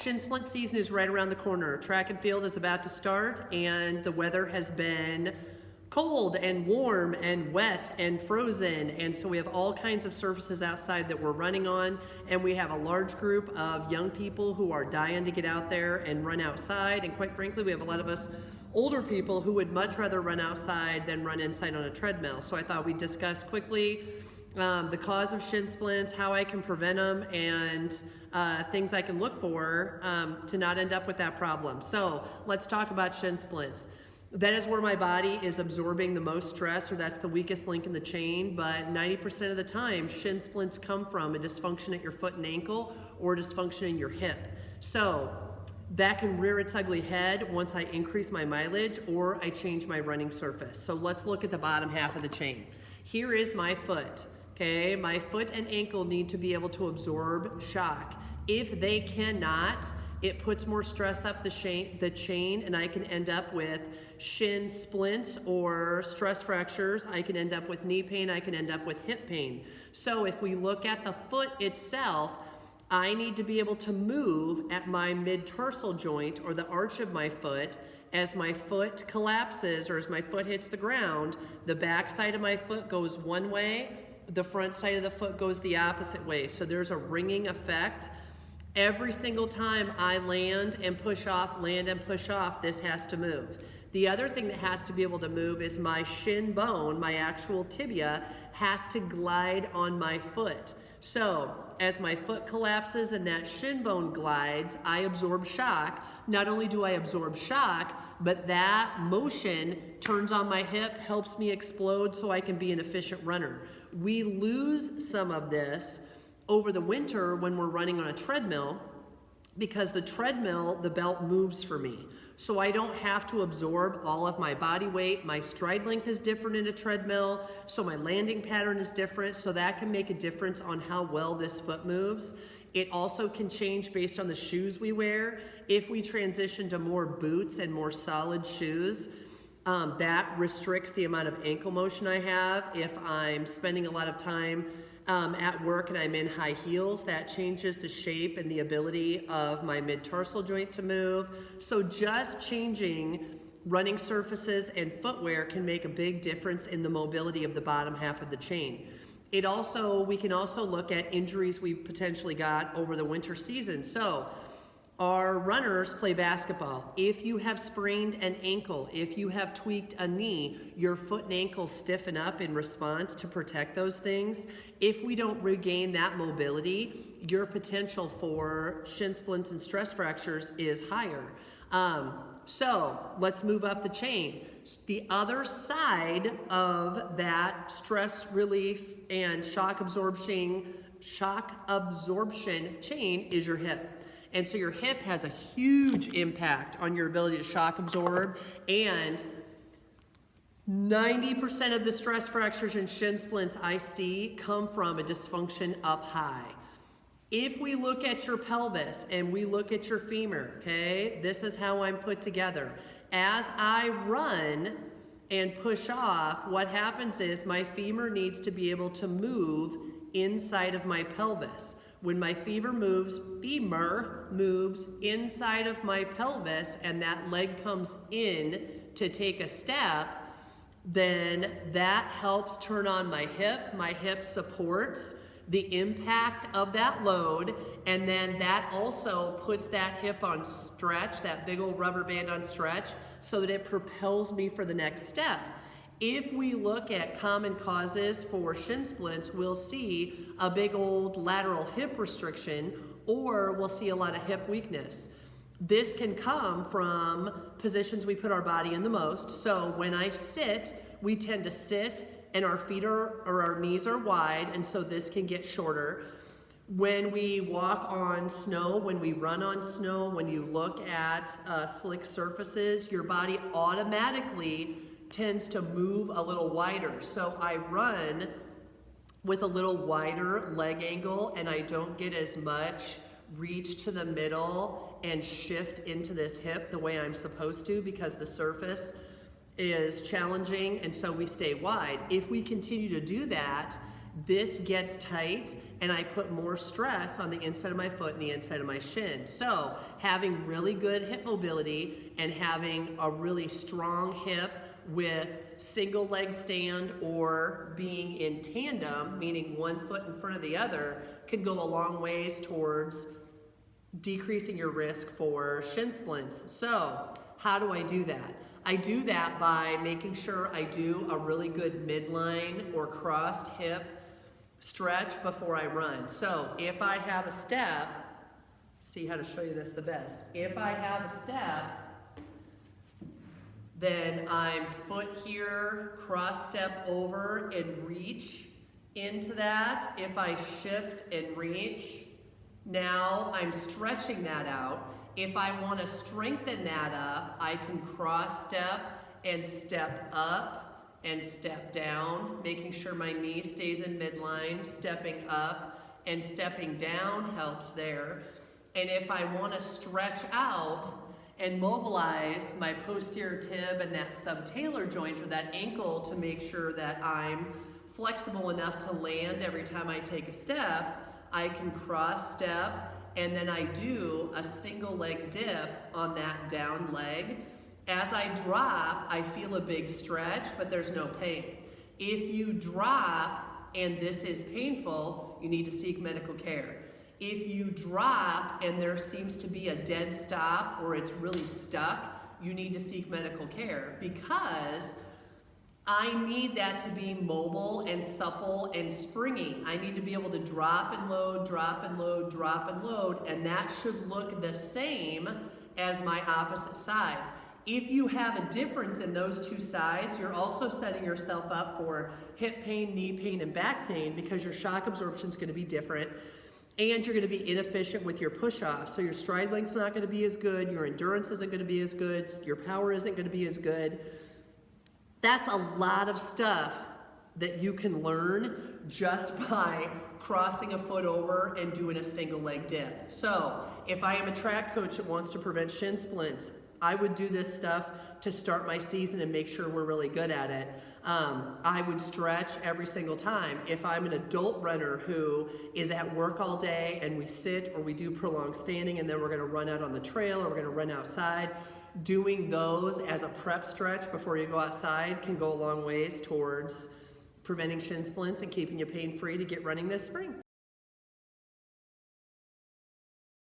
Shin splint season is right around the corner. Track and field is about to start, and the weather has been cold and warm and wet and frozen, and so we have all kinds of surfaces outside that we're running on, and we have a large group of young people who are dying to get out there and run outside, and quite frankly we have a lot of us older people who would much rather run outside than run inside on a treadmill. So I thought we'd discuss quickly the cause of shin splints, how I can prevent them, and things I can look for to not end up with that problem. So let's talk about shin splints. That is where my body is absorbing the most stress, or that's the weakest link in the chain, but 90% of the time shin splints come from a dysfunction at your foot and ankle or dysfunction in your hip. So that can rear its ugly head once I increase my mileage or I change my running surface. So let's look at the bottom half of the chain. Here is my foot. Okay, my foot and ankle need to be able to absorb shock. If they cannot, it puts more stress up the chain, and I can end up with shin splints or stress fractures. I can end up with knee pain. I can end up with hip pain. So if we look at the foot itself, I need to be able to move at my mid-tarsal joint or the arch of my foot. As my foot collapses or as my foot hits the ground, the back side of my foot goes one way, the front side of the foot goes the opposite way. So there's a ringing effect. Every single time I land and push off, this has to move. The other thing that has to be able to move is my shin bone, my actual tibia, has to glide on my foot. So as my foot collapses and that shin bone glides, I absorb shock. Not only do I absorb shock, but that motion turns on my hip, helps me explode so I can be an efficient runner. We lose some of this over the winter when we're running on a treadmill, because the treadmill, the belt moves for me. So I don't have to absorb all of my body weight. My stride length is different in a treadmill, so my landing pattern is different, so that can make a difference on how well this foot moves. It also can change based on the shoes we wear. If we transition to more boots and more solid shoes, that restricts the amount of ankle motion I have. If I'm spending a lot of time at work and I'm in high heels, that changes the shape and the ability of my mid-tarsal joint to move. So just changing running surfaces and footwear can make a big difference in the mobility of the bottom half of the chain. We can also look at injuries we potentially got over the winter season. So our runners play basketball. If you have sprained an ankle, if you have tweaked a knee, your foot and ankle stiffen up in response to protect those things. If we don't regain that mobility, your potential for shin splints and stress fractures is higher. So let's move up the chain. The other side of that stress relief and shock absorption chain is your hip. And so your hip has a huge impact on your ability to shock absorb, and 90% of the stress fractures and shin splints I see come from a dysfunction up high. If we look at your pelvis and we look at your femur, okay, this is how I'm put together. As I run and push off, what happens is my femur needs to be able to move inside of my pelvis. When my femur moves inside of my pelvis and that leg comes in to take a step, then that helps turn on my hip. My hip supports the impact of that load, and then that also puts that hip on stretch, that big old rubber band on stretch, so that it propels me for the next step. If we look at common causes for shin splints, we'll see a big old lateral hip restriction, or we'll see a lot of hip weakness. This can come from positions we put our body in the most. So when I sit, we tend to sit and our feet or our knees are wide, and so this can get shorter. When we walk on snow, when we run on snow, when you look at slick surfaces, your body automatically tends to move a little wider. So I run with a little wider leg angle, and I don't get as much reach to the middle and shift into this hip the way I'm supposed to, because the surface is challenging, and so we stay wide. If we continue to do that, this gets tight and I put more stress on the inside of my foot and the inside of my shin. So having really good hip mobility and having a really strong hip with single leg stand or being in tandem, meaning one foot in front of the other, can go a long ways towards decreasing your risk for shin splints. So how do I do that? I do that by making sure I do a really good midline or crossed hip stretch before I run. So if I have a step, see how to show you this the best. If I have a step, then I'm foot here, cross step over and reach into that. If I shift and reach, now I'm stretching that out. If I want to strengthen that up, I can cross step and step up and step down, making sure my knee stays in midline. Stepping up and stepping down helps there. And if I want to stretch out and mobilize my posterior tib and that subtalar joint or that ankle to make sure that I'm flexible enough to land every time I take a step, I can cross step and then I do a single leg dip on that down leg. As I drop, I feel a big stretch, but there's no pain. If you drop and this is painful, you need to seek medical care. If you drop and there seems to be a dead stop or it's really stuck, you need to seek medical care, because I need that to be mobile and supple and springy. I need to be able to drop and load, drop and load, drop and load, and that should look the same as my opposite side. If you have a difference in those two sides, you're also setting yourself up for hip pain, knee pain, and back pain, because your shock absorption is going to be different. And you're going to be inefficient with your push-off. So your stride length's not going to be as good, your endurance isn't going to be as good, your power isn't going to be as good. That's a lot of stuff that you can learn just by crossing a foot over and doing a single leg dip. So if I am a track coach that wants to prevent shin splints, I would do this stuff to start my season and make sure we're really good at it. I would stretch every single time. If I'm an adult runner who is at work all day and we sit or we do prolonged standing and then we're going to run out on the trail or we're going to run outside, doing those as a prep stretch before you go outside can go a long ways towards preventing shin splints and keeping you pain-free to get running this spring.